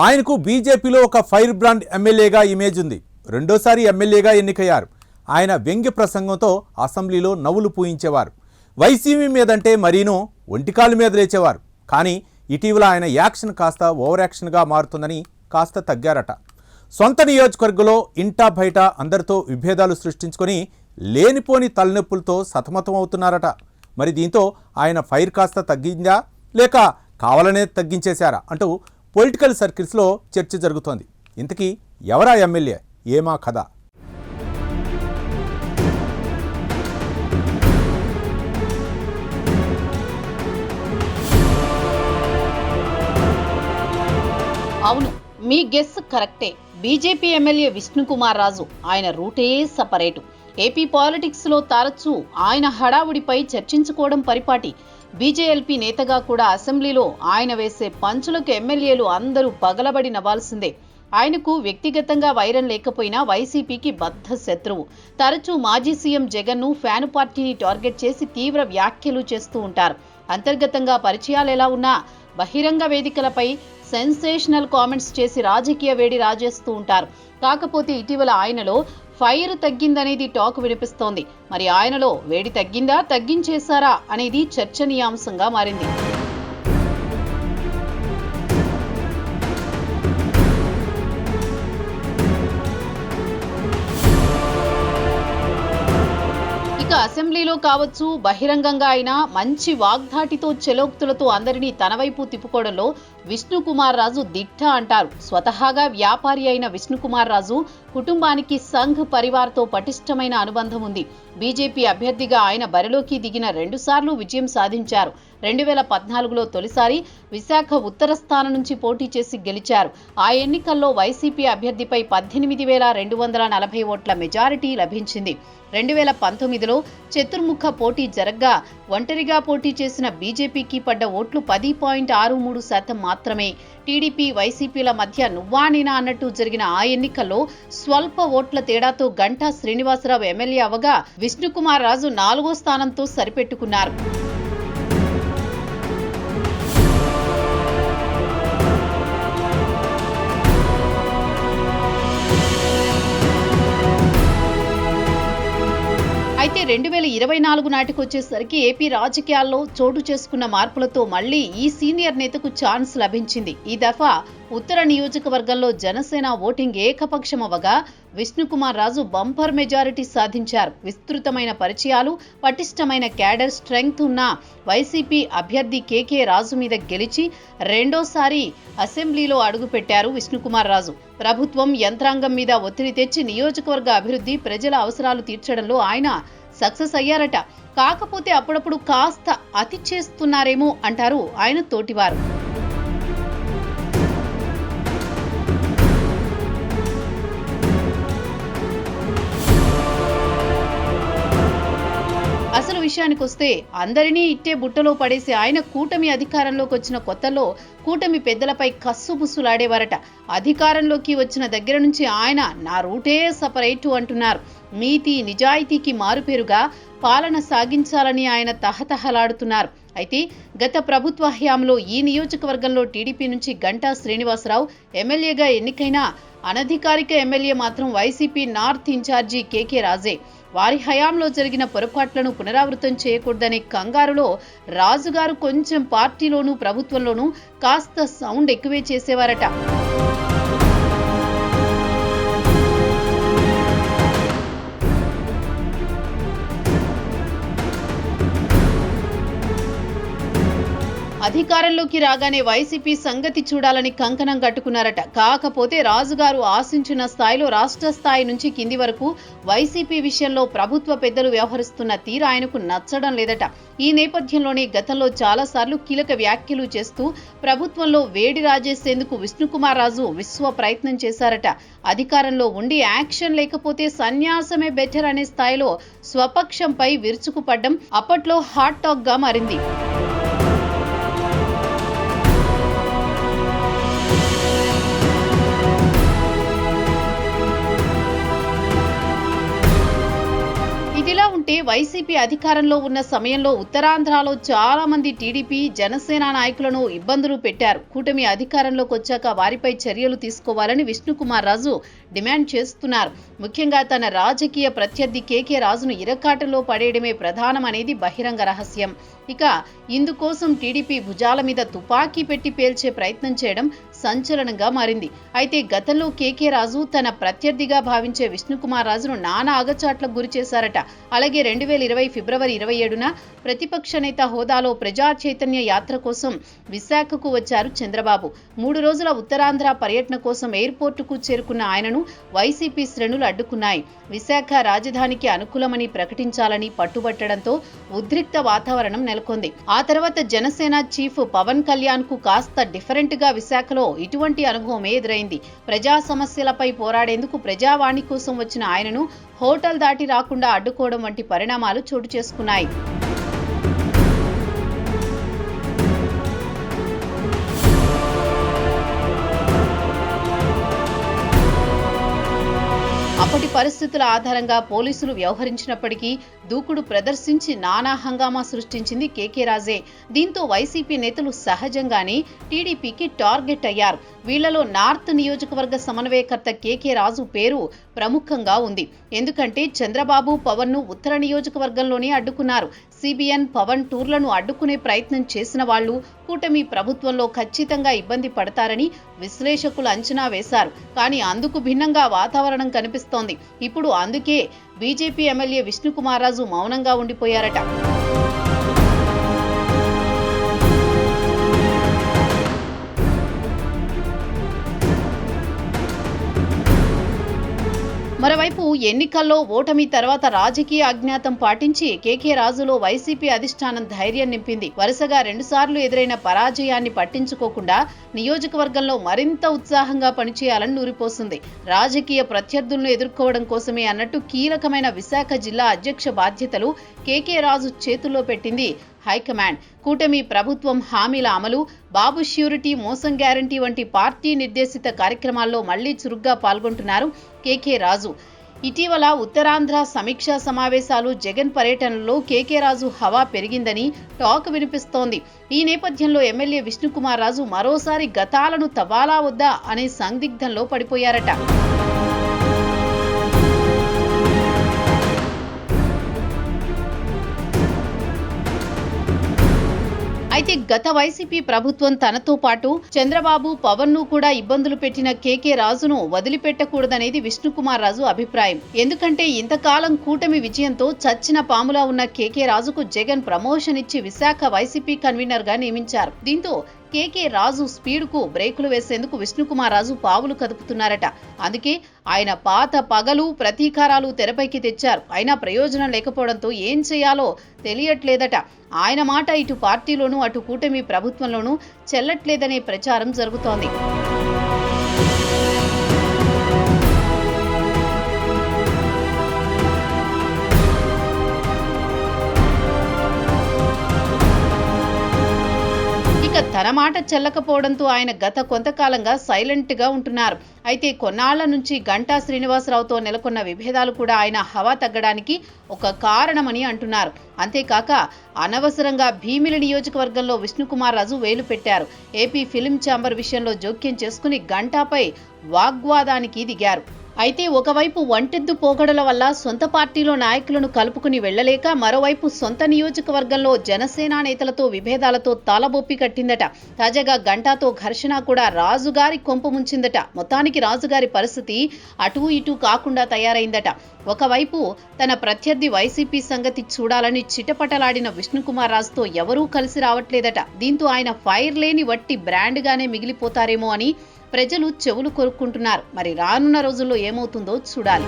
ఆయనకు బీజేపీలో ఒక ఫైర్ బ్రాండ్ ఎమ్మెల్యేగా ఇమేజ్ ఉంది. రెండోసారి ఎమ్మెల్యేగా ఎన్నికయ్యారు. ఆయన వ్యంగ్య ప్రసంగంతో అసెంబ్లీలో నవ్వులు పూయించేవారు. వైసీపీ మీదంటే మరీనూ ఒంటికాలు మీద లేచేవారు. కానీ ఇటీవల ఆయన యాక్షన్ కాస్త ఓవర్ యాక్షన్గా మారుతుందని కాస్త తగ్గారట. సొంత నియోజకవర్గంలో ఇంటా బయట అందరితో విభేదాలు సృష్టించుకొని లేనిపోని తలనొప్పులతో సతమతం అవుతున్నారట. మరి దీంతో ఆయన ఫైర్ కాస్త తగ్గిందా లేక కావాలనే తగ్గించేశారా అంటూ పొలిటికల్ సర్కిల్స్లో చర్చ జరుగుతోంది. ఇంతకీ ఎవరా ఎమ్మెల్యే, ఏమా కథ? అవును, మీ గెస్ కరెక్టే. BJP MLA Vishnukumar Raju. ఆయన రూటే సపరేటు. ఏపీ పాలిటిక్స్లో తరచూ ఆయన హడావుడిపై చర్చించుకోవడం పరిపాటి. బీజేఎల్పీ నేతగా కూడా అసెంబ్లీలో ఆయన వేసే పంచులకు ఎమ్మెల్యేలు అందరూ పగలబడి నవ్వాల్సిందే. ఆయనకు వ్యక్తిగతంగా వైరం లేకపోయినా వైసీపీకి బద్ధ శత్రువు. తరచూ మాజీ సీఎం జగన్ను ఫ్యాను పార్టీని టార్గెట్ చేసి తీవ్ర వ్యాఖ్యలు చేస్తూ ఉంటారు. అంతర్గతంగా పరిచయాలు ఎలా ఉన్నా బహిరంగ వేదికలపై సెన్సేషనల్ కామెంట్స్ చేసి రాజకీయ వేడి రాజేస్తూ ఉంటారు. కాకపోతే ఇటీవల ఆయనలో ఫైర్ తగ్గిందనేది టాక్ వినిపిస్తోంది. మరి ఆయనలో వేడి తగ్గిందా, తగ్గించేశారా అనేది చర్చనీయాంశంగా మారింది. ఇక అసెంబ్లీలో కావచ్చు, బహిరంగంగా అయినా మంచి వాగ్ధాటితో చెలోక్తులతో అందరినీ తన వైపు తిప్పుకోవడంలో విష్ణుకుమార్ రాజు దిట్ట అంటారు. స్వతహాగా వ్యాపారి అయిన విష్ణుకుమార్ రాజు కుటుంబానికి సంఘ్ పరివార్తో పటిష్టమైన అనుబంధం ఉంది. బీజేపీ అభ్యర్థిగా ఆయన బరిలోకి దిగిన 2 సార్లు విజయం సాధించారు. 2014లో తొలిసారి విశాఖ ఉత్తర స్థానం నుంచి పోటీ చేసి గెలిచారు. ఆ ఎన్నికల్లో వైసీపీ అభ్యర్థిపై 18,240 ఓట్ల మెజారిటీ లభించింది. 2019లో చతుర్ముఖ పోటీ జరగ్గా ఒంటరిగా పోటీ చేసిన బీజేపీకి పడ్డ ఓట్లు 10.63% మాత్రమే. టీడీపీ వైసీపీల మధ్య నువ్వా నేనా అన్నట్టు జరిగిన ఆ ఎన్నికల్లో స్వల్ప ఓట్ల తేడాతో గంటా శ్రీనివాసరావు ఎమ్మెల్యే అవగా విష్ణుకుమార్ రాజు 4వ స్థానంతో సరిపెట్టుకున్నారు. అయితే 2024 నాటికొచ్చేసరికి ఏపీ రాజకీయాల్లో చోటు చేసుకున్న మార్పులతో మళ్లీ ఈ సీనియర్ నేతకు ఛాన్స్ లభించింది. ఈ దఫా ఉత్తర నియోజకవర్గంలో Janasena voting ఏకపక్షమవగా Vishnukumar Raju bumper majority సాధించారు. విస్తృతమైన పరిచయాలు, పటిష్టమైన క్యాడర్ స్ట్రెంగ్త్ ఉన్న వైసీపీ అభ్యర్థి కేకే రాజు మీద గెలిచి రెండోసారి అసెంబ్లీలో అడుగుపెట్టారు విష్ణుకుమార్ రాజు. ప్రభుత్వం యంత్రాంగం మీద ఒత్తిడి తెచ్చి నియోజకవర్గ అభివృద్ధి, ప్రజల అవసరాలు తీర్చడంలో ఆయన సక్సెస్ అయ్యారట. కాకపోతే అప్పుడప్పుడు కాస్త అతి చేస్తున్నారేమో అంటారు ఆయన తోటివారు. అసలు విషయానికి వస్తే అందరినీ ఇట్టే బుట్టలో పడేసి ఆయన కూటమి అధికారంలోకి వచ్చిన కొత్తలో కూటమి పెద్దలపై కస్సుబుస్సులాడేవారట. అధికారంలోకి వచ్చిన దగ్గర నుంచి ఆయన నా రూటే సపరేటు అంటున్నారు. నీతి నిజాయితీకి మారుపేరుగా పాలన సాగించాలని ఆయన తహతహలాడుతున్నారు. అయితే గత ప్రభుత్వ హయాంలో ఈ నియోజకవర్గంలో టీడీపీ నుంచి గంటా శ్రీనివాసరావు ఎమ్మెల్యేగా ఎన్నికైన అనధికారిక ఎమ్మెల్యే మాత్రం వైసీపీ నార్త్ ఇన్ఛార్జి కేకే రాజే. వారి హయాంలో జరిగిన పొరపాట్లను పునరావృతం చేయకూడదనే కంగారులో రాజుగారు కొంచెం పార్టీలోనూ ప్రభుత్వంలోనూ కాస్త సౌండ్ ఎక్కువే చేసేవారట. అధికారంలోకి రాగానే వైసీపీ సంగతి చూడాలని కంకణం కట్టుకున్నారట. కాకపోతే రాజుగారు ఆశించిన స్థాయిలో రాష్ట్ర స్థాయి నుంచి కింది వరకు వైసీపీ విషయంలో ప్రభుత్వ పెద్దలు వ్యవహరిస్తున్న తీరు ఆయనకు నచ్చడం లేదట. ఈ నేపథ్యంలోనే గతంలో చాలాసార్లు కీలక వ్యాఖ్యలు చేస్తూ ప్రభుత్వంలో వేడి రాజేసేందుకు విష్ణుకుమార్ రాజు విశ్వ ప్రయత్నం చేశారట. అధికారంలో ఉండి యాక్షన్ లేకపోతే సన్యాసమే బెటర్ అనే స్థాయిలో స్వపక్షంపై విరుచుకుపడ్డం అప్పట్లో హాట్ టాక్ గా మారింది. ఇదిలా ఉంటే వైసీపీ అధికారంలో ఉన్న సమయంలో ఉత్తరాంధ్రలో చాలా మంది టీడీపీ జనసేన నాయకులను ఇబ్బందులు పెట్టారు. కూటమి అధికారంలోకి వచ్చాక వారిపై చర్యలు తీసుకోవాలని విష్ణుకుమార్ రాజు డిమాండ్ చేస్తున్నారు. ముఖ్యంగా తన రాజకీయ ప్రత్యర్థి కేకే రాజును ఇరకాటంలో పడేయడమే ప్రధానమనేది బహిరంగ రహస్యం. ఇక ఇందుకోసం టీడీపీ భుజాల మీద తుపాకీ పెట్టి పేల్చే ప్రయత్నం చేయడం సంచలనంగా మారింది. అయితే గతంలో కేకే రాజు తన ప్రత్యర్థిగా భావించే విష్ణుకుమార్ రాజును నానా అగచాట్లకు గురి చేశారట. అలాగే 2020 ఫిబ్రవరి 27న ప్రతిపక్ష నేత హోదాలో ప్రజా చైతన్య యాత్ర కోసం విశాఖకు వచ్చారు చంద్రబాబు. 3 రోజుల ఉత్తరాంధ్ర పర్యటన కోసం ఎయిర్పోర్టుకు చేరుకున్న ఆయనను వైసీపీ శ్రేణులు అడ్డుకున్నాయి. విశాఖ రాజధానికి అనుకూలమని ప్రకటించాలని పట్టుబట్టడంతో ఉద్రిక్త వాతావరణం నెలకొంది. ఆ తర్వాత జనసేన చీఫ్ పవన్ కళ్యాణ్ కు కాస్త డిఫరెంట్ గా విశాఖలో ఇటువంటి అనుభవమే ఎదురైంది. ప్రజా సమస్యలపై పోరాడేందుకు ప్రజావాణి కోసం వచ్చిన ఆయనను హోటల్ దాటి రాకుండా అడ్డుకోవడం వంటి పరిణామాలు చోటు చేసుకున్నాయి. అప్పటి పరిస్థితుల ఆధారంగా పోలీసులు వ్యవహరించినప్పటికీ దూకుడు ప్రదర్శించి నానా హంగామా సృష్టించింది కేకే రాజే. దీంతో వైసీపీ నేతలు సహజంగానే టీడీపీకి టార్గెట్ అయ్యారు. వీళ్లలో నార్త్ నియోజకవర్గ సమన్వయకర్త కేకే రాజు పేరు ప్రముఖంగా ఉంది. ఎందుకంటే చంద్రబాబు పవన్ ను ఉత్తర నియోజకవర్గంలోనే అడ్డుకున్నారు. సిబిఎన్ పవన్ టూర్లను అడ్డుకునే ప్రయత్నం చేసిన వాళ్లు కూటమి ప్రభుత్వంలో ఖచ్చితంగా ఇబ్బంది పడతారని విశ్లేషకులు అంచనా వేశారు. కానీ అందుకు భిన్నంగా వాతావరణం కనిపిస్తోంది. ఇప్పుడు అందుకే బీజేపీ ఎమ్మెల్యే విష్ణుకుమార్ రాజు మౌనంగా ఉండిపోయారట. మరోవైపు ఎన్నికల్లో ఓటమి తర్వాత రాజకీయ అజ్ఞాతం పాటించి కేకే రాజులో వైసీపీ అధిష్టానం ధైర్యం నింపింది. వరుసగా 2 సార్లు ఎదురైన పరాజయాన్ని పట్టించుకోకుండా నియోజకవర్గంలో మరింత ఉత్సాహంగా పనిచేయాలని నూరిపోసింది. రాజకీయ ప్రత్యర్థులను ఎదుర్కోవడం కోసమే అన్నట్టు కీలకమైన విశాఖ జిల్లా అధ్యక్ష బాధ్యతలు కేకే రాజు చేతుల్లో పెట్టింది హైకమాండ్. కూటమి ప్రభుత్వం హామీల అమలు, బాబు ష్యూరిటీ, మోసం గ్యారంటీ వంటి పార్టీ నిర్దేశిత కార్యక్రమాల్లో మళ్లీ చురుగ్గా పాల్గొంటున్నారు కేకే రాజు. ఇటీవల ఉత్తరాంధ్ర సమీక్షా సమావేశాలు, జగన్ పర్యటనలో కేకే రాజు హవా పెరిగిందని టాక్ వినిపిస్తోంది. ఈ నేపథ్యంలో ఎమ్మెల్యే విష్ణుకుమార్ రాజు మరోసారి గతాలను తవ్వాలా వద్దా అనే సందిగ్ధంలో పడిపోయారట. అయితే గత వైసీపీ ప్రభుత్వం తనతో పాటు చంద్రబాబు పవన్ ను కూడా ఇబ్బందులు పెట్టిన కేకే రాజును వదిలిపెట్టకూడదనేది విష్ణుకుమార్ రాజు అభిప్రాయం. ఎందుకంటే ఇంతకాలం కూటమి విజయంతో చచ్చిన పాములా ఉన్న కేకే రాజుకు జగన్ ప్రమోషన్ ఇచ్చి విశాఖ వైసీపీ కన్వీనర్ గా నియమించారు. దీంతో కేకే రాజు స్పీడ్కు బ్రేకులు వేసేందుకు విష్ణుకుమార్ రాజు పావులు కదుపుతున్నారట. అందుకే ఆయన పాత పగలు, ప్రతీకారాలు తెరపైకి తెచ్చారు. అయినా ప్రయోజనం లేకపోవడంతో ఏం చేయాలో తెలియట్లేదట. ఆయన మాట ఇటు పార్టీలోనూ అటు కూటమి ప్రభుత్వంలోనూ చెల్లట్లేదనే ప్రచారం జరుగుతోంది. తన మాట చెల్లకపోవడంతో ఆయన గత కొంతకాలంగా సైలెంట్ గా ఉంటున్నారు. అయితే కొన్నాళ్ల నుంచి గంటా శ్రీనివాసరావుతో నెలకొన్న విభేదాలు కూడా ఆయన హవా తగ్గడానికి ఒక కారణమని అంటున్నారు. అంతేకాక అనవసరంగా భీమిలి నియోజకవర్గంలో విష్ణుకుమార్ రాజు వేలు పెట్టారు. ఏపీ ఫిలిం ఛాంబర్ విషయంలో జోక్యం చేసుకుని గంటాపై వాగ్వాదానికి దిగారు. అయితే ఒకవైపు ఒంటెద్దు పోగడల వల్ల సొంత పార్టీలో నాయకులను కలుపుకుని వెళ్లలేక, మరోవైపు సొంత నియోజకవర్గంలో జనసేన నేతలతో విభేదాలతో తలబొప్పి కట్టిందట. తాజాగా గంటాతో ఘర్షణ కూడా రాజుగారి కొంప ముంచిందట. మొత్తానికి రాజుగారి పరిస్థితి అటూ ఇటూ కాకుండా తయారైందట. ఒకవైపు తన ప్రత్యర్థి వైసీపీ సంగతి చూడాలని చిటపటలాడిన విష్ణుకుమార్ రాజుతో ఎవరూ కలిసి రావట్లేదట. దీంతో ఆయన ఫైర్ లేని వట్టి బ్రాండ్ గానే మిగిలిపోతారేమో అని ప్రజలు చెవులు కొరుక్కుంటున్నారు. మరి రానున్న రోజుల్లో ఏమవుతుందో చూడాలి.